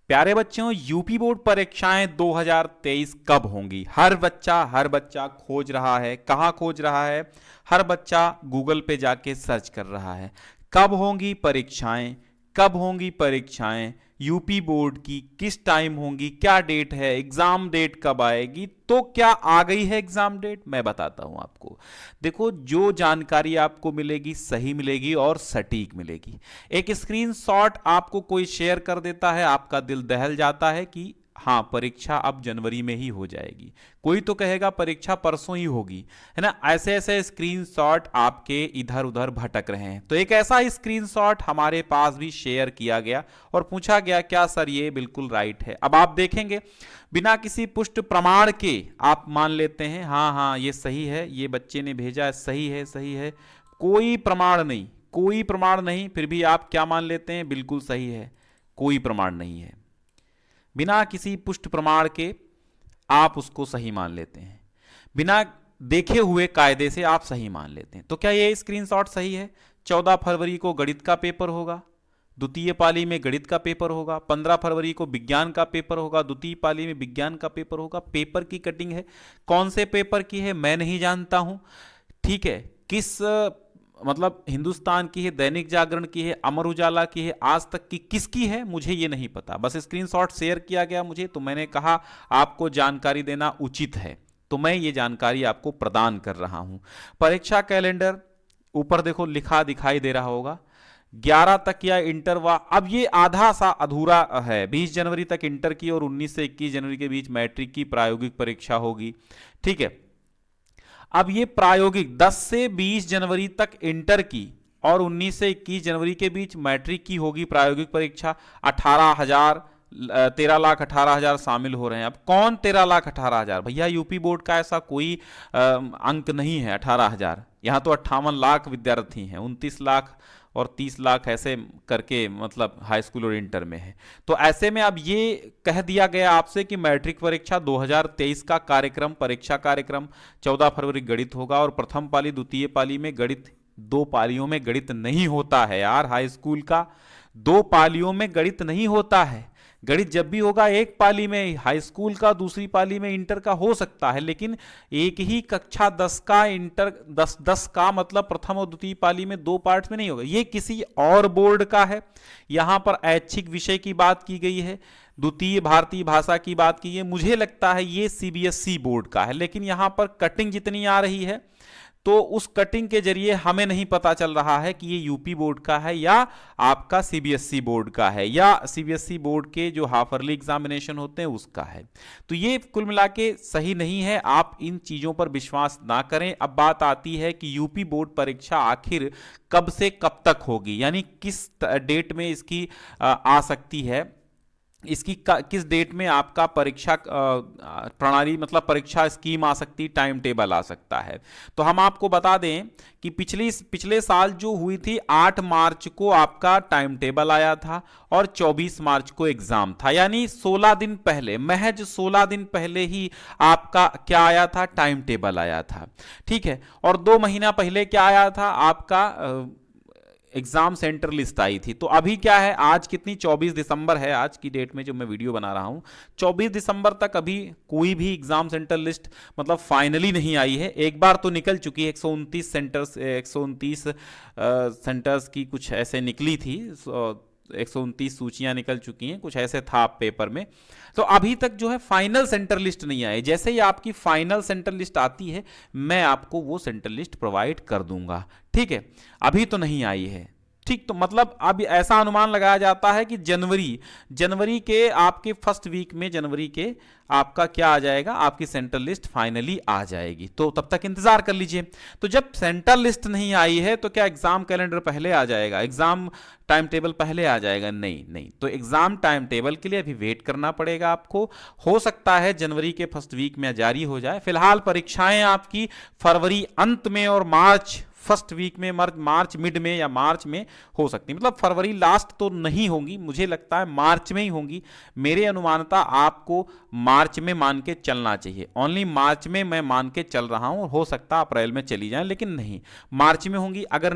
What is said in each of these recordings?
प्यारे बच्चों, UP board परीक्षाएं 2023 कब होंगी? हर बच्चा खोज रहा है। कहाँ खोज रहा है? हर बच्चा गूगल पे जाके सर्च कर रहा है। कब होंगी परीक्षाएं? कब होंगी परीक्षाएं यूपी बोर्ड की? किस टाइम होंगी? क्या डेट है? एग्जाम डेट कब आएगी? तो क्या आ गई है एग्जाम डेट? मैं बताता हूं आपको। देखो, जो जानकारी आपको मिलेगी सही मिलेगी और सटीक मिलेगी। एक स्क्रीनशॉट आपको कोई शेयर कर देता है, आपका दिल दहल जाता है कि हाँ, परीक्षा अब जनवरी में ही हो जाएगी। कोई तो कहेगा परीक्षा परसों ही होगी, है ना। ऐसे ऐसे स्क्रीनशॉट आपके इधर उधर भटक रहे हैं। तो एक ऐसा स्क्रीनशॉट हमारे पास भी शेयर किया गया और पूछा गया, क्या सर ये बिल्कुल राइट है? अब आप देखेंगे, बिना किसी पुष्ट प्रमाण के आप मान लेते हैं हाँ हाँ ये सही है, ये बच्चे ने भेजा है, सही है सही है। कोई प्रमाण नहीं, कोई प्रमाण नहीं, फिर भी आप क्या मान लेते हैं? बिल्कुल सही है। कोई प्रमाण नहीं है, बिना किसी पुष्ट प्रमाण के आप उसको सही मान लेते हैं, बिना देखे हुए कायदे से आप सही मान लेते हैं। तो क्या ये स्क्रीनशॉट सही है? 14 फरवरी को गणित का पेपर होगा, द्वितीय पाली में गणित का पेपर होगा। 15 फरवरी को विज्ञान का पेपर होगा, द्वितीय पाली में विज्ञान का पेपर होगा। पेपर की कटिंग है, कौन से पेपर की है मैं नहीं जानता हूं, ठीक है। किस मतलब हिंदुस्तान की है, दैनिक जागरण की है, अमर उजाला की है, आज तक की, किसकी है मुझे ये नहीं पता। बस स्क्रीनशॉट शेयर किया गया मुझे, तो मैंने कहा आपको जानकारी देना उचित है, तो मैं ये जानकारी आपको प्रदान कर रहा हूं। परीक्षा कैलेंडर ऊपर देखो लिखा दिखाई दे रहा होगा, 11 तक या इंटर व अब ये आधा सा अधूरा है। 20 जनवरी तक इंटर की और 19 से 21 जनवरी के बीच मैट्रिक की प्रायोगिक परीक्षा होगी, ठीक है। अब ये प्रायोगिक 10 से 20 जनवरी तक इंटर की और 19 से 21 जनवरी के बीच मैट्रिक की होगी प्रायोगिक परीक्षा। 13,18,000 शामिल हो रहे हैं। अब कौन 13,18,000? भैया यूपी बोर्ड का ऐसा कोई अंक नहीं है 18,000। यहाँ तो 58 लाख विद्यार्थी हैं, 29 लाख और 30 लाख ऐसे करके, मतलब हाई स्कूल और इंटर में है। तो ऐसे में अब ये कह दिया गया आपसे कि मैट्रिक परीक्षा 2023 का कार्यक्रम, परीक्षा कार्यक्रम 14 फरवरी गणित होगा और प्रथम पाली द्वितीय पाली में गणित, 2 पालियों में गणित नहीं होता है यार। हाई स्कूल का 2 पालियों में गणित नहीं होता है। गणित जब भी होगा एक पाली में, हाई स्कूल का दूसरी पाली में इंटर का हो सकता है, लेकिन एक ही कक्षा 10 का इंटर 10 का मतलब प्रथम और द्वितीय पाली में 2 पार्ट्स में नहीं होगा। ये किसी और बोर्ड का है। यहां पर ऐच्छिक विषय की बात की गई है, द्वितीय भारतीय भाषा की बात की है। मुझे लगता है ये सीबीएसई बोर्ड का है, लेकिन यहां पर कटिंग जितनी आ रही है तो उस कटिंग के जरिए हमें नहीं पता चल रहा है कि ये यूपी बोर्ड का है या आपका सीबीएसई बोर्ड का है या सीबीएसई बोर्ड के जो हाफरली एग्जामिनेशन होते हैं उसका है। तो ये कुल मिला के सही नहीं है, आप इन चीजों पर विश्वास ना करें। अब बात आती है कि यूपी बोर्ड परीक्षा आखिर कब से कब तक होगी, यानी किस डेट में इसकी आ सकती है, इसकी किस डेट में आपका परीक्षा प्रणाली मतलब परीक्षा स्कीम आ सकती, टाइम टेबल आ सकता है। तो हम आपको बता दें कि पिछले साल जो हुई थी 8 मार्च को आपका टाइम टेबल आया था और 24 मार्च को एग्जाम था, यानी 16 दिन पहले, महज 16 दिन पहले ही आपका क्या आया था? टाइम टेबल आया था, ठीक है। और 2 महीना पहले क्या आया था? आपका एग्जाम सेंटर लिस्ट आई थी। तो अभी क्या है, आज कितनी 24 दिसंबर है आज की डेट में जो मैं वीडियो बना रहा हूं। 24 दिसंबर तक अभी कोई भी एग्जाम सेंटर लिस्ट मतलब फाइनली नहीं आई है। एक बार तो निकल चुकी है, 129 सेंटर्स, 129 सेंटर्स की कुछ ऐसे निकली थी, 129 सूचियां निकल चुकी हैं, कुछ ऐसे था पेपर में। तो अभी तक जो है फाइनल सेंटर लिस्ट नहीं आई। जैसे ही आपकी फाइनल सेंटर लिस्ट आती है मैं आपको वो सेंटर लिस्ट प्रोवाइड कर दूंगा, ठीक है। अभी तो नहीं आई है, ठीक। तो मतलब अब ऐसा अनुमान लगाया जाता है कि जनवरी के आपके फर्स्ट वीक में जनवरी के आपका क्या आ जाएगा, आपकी सेंट्रल लिस्ट फाइनली आ जाएगी। तो तब तक इंतजार कर लीजिए। तो जब सेंट्रल लिस्ट नहीं आई है तो क्या एग्जाम कैलेंडर पहले आ जाएगा, एग्जाम टाइम टेबल पहले आ जाएगा? नहीं नहीं, तो एग्जाम टाइम टेबल के लिए अभी वेट करना पड़ेगा आपको। हो सकता है जनवरी के फर्स्ट वीक में जारी हो जाए। फिलहाल परीक्षाएं आपकी फरवरी अंत में और मार्च फर्स्ट वीक में, मार्च मिड में या मार्च में हो सकती, मतलब फरवरी लास्ट तो नहीं होंगी, मुझे लगता है मार्च में ही होंगी। मेरे अनुमानता आपको मार्च में मान के चलना चाहिए, ओनली मार्च में मैं मान के चल रहा हूं। हो सकता है अप्रैल में चली जाए, लेकिन नहीं, मार्च में होंगी। अगर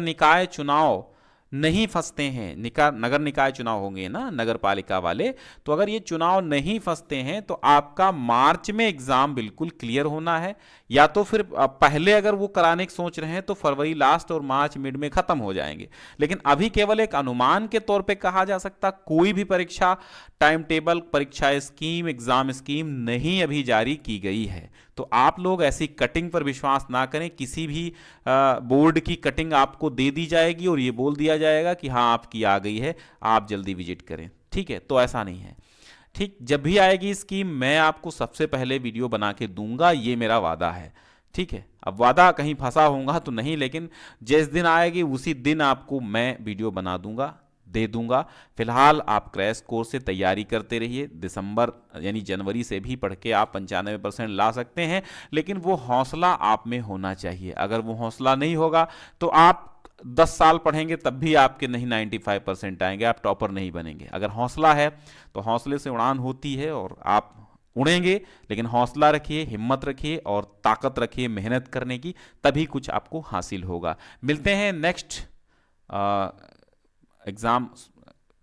नहीं फंसते हैं, नगर निकाय चुनाव होंगे ना, नगर पालिका वाले, तो अगर ये चुनाव नहीं फंसते हैं तो आपका मार्च में एग्जाम बिल्कुल क्लियर होना है, या तो फिर पहले अगर वो कराने की सोच रहे हैं तो फरवरी लास्ट और मार्च मिड में खत्म हो जाएंगे। लेकिन अभी केवल एक अनुमान के तौर पे कहा जा सकता, कोई भी परीक्षा टाइम टेबल, परीक्षा स्कीम, एग्जाम स्कीम नहीं अभी जारी की गई है। तो आप लोग ऐसी कटिंग पर विश्वास ना करें। किसी भी बोर्ड की कटिंग आपको दे दी जाएगी और ये बोल दिया जाएगा कि हाँ आपकी आ गई है, आप जल्दी विजिट करें, ठीक है? तो ऐसा नहीं है। ठीक, जब भी आएगी स्कीम मैं आपको सबसे पहले वीडियो बना के दूंगा, ये मेरा वादा है, ठीक है? अब वादा कहीं फंसा होगा तो नहीं, लेकिन जिस दिन आएगी उसी दिन आपको मैं वीडियो बना दूंगा, दे दूंगा। फिलहाल आप क्रैश कोर्स से तैयारी करते रहिए। दिसंबर यानी जनवरी से भी पढ़ के आप 95% ला सकते हैं, लेकिन वो हौसला आप में होना चाहिए। अगर वो हौसला नहीं होगा तो आप 10 साल पढ़ेंगे तब भी आपके नहीं 95% आएंगे, आप टॉपर नहीं बनेंगे। अगर हौसला है तो हौसले से उड़ान होती है और आप उड़ेंगे। लेकिन हौसला रखिए, हिम्मत रखिए और ताकत रखिए मेहनत करने की, तभी कुछ आपको हासिल होगा। मिलते हैं नेक्स्ट एग्ज़ाम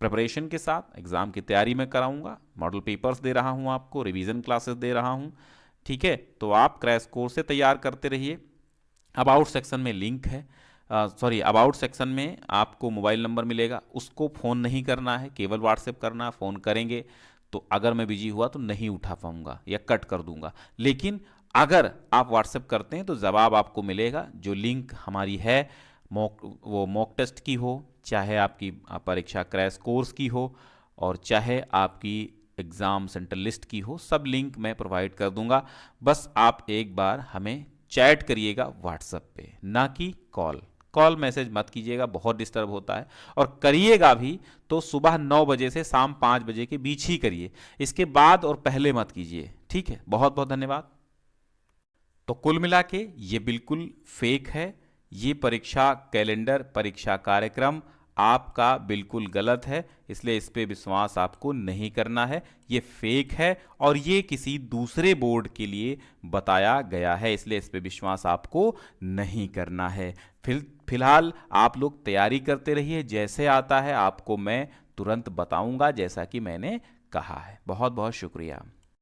प्रिपरेशन के साथ। एग्ज़ाम की तैयारी मैं कराऊंगा, मॉडल पेपर्स दे रहा हूं आपको, रिवीजन क्लासेस दे रहा हूं, ठीक है? तो आप क्रैश कोर्स से तैयार करते रहिए। अबाउट सेक्शन में लिंक है, अबाउट सेक्शन में आपको मोबाइल नंबर मिलेगा, उसको फ़ोन नहीं करना है, केवल व्हाट्सएप करना है। फ़ोन करेंगे तो अगर मैं बिजी हुआ तो नहीं उठा पाऊंगा या कट कर दूंगा, लेकिन अगर आप व्हाट्सएप करते हैं तो जवाब आपको मिलेगा। जो लिंक हमारी है वो मॉक टेस्ट की हो, चाहे आपकी परीक्षा क्रैश कोर्स की हो, और चाहे आपकी एग्ज़ाम सेंटर लिस्ट की हो, सब लिंक मैं प्रोवाइड कर दूंगा। बस आप एक बार हमें चैट करिएगा व्हाट्सएप पे, ना कि कॉल मैसेज मत कीजिएगा, बहुत डिस्टर्ब होता है। और करिएगा भी तो सुबह 9 बजे से शाम 5 बजे के बीच ही करिए, इसके बाद और पहले मत कीजिए, ठीक है? बहुत बहुत धन्यवाद। तो कुल मिला के ये बिल्कुल फेक है, ये परीक्षा कैलेंडर, परीक्षा कार्यक्रम आपका बिल्कुल गलत है, इसलिए इस पे विश्वास आपको नहीं करना है। ये फेक है और ये किसी दूसरे बोर्ड के लिए बताया गया है, इसलिए इस पे विश्वास आपको नहीं करना है। फिलहाल आप लोग तैयारी करते रहिए, जैसे आता है आपको मैं तुरंत बताऊंगा, जैसा कि मैंने कहा है। बहुत बहुत शुक्रिया।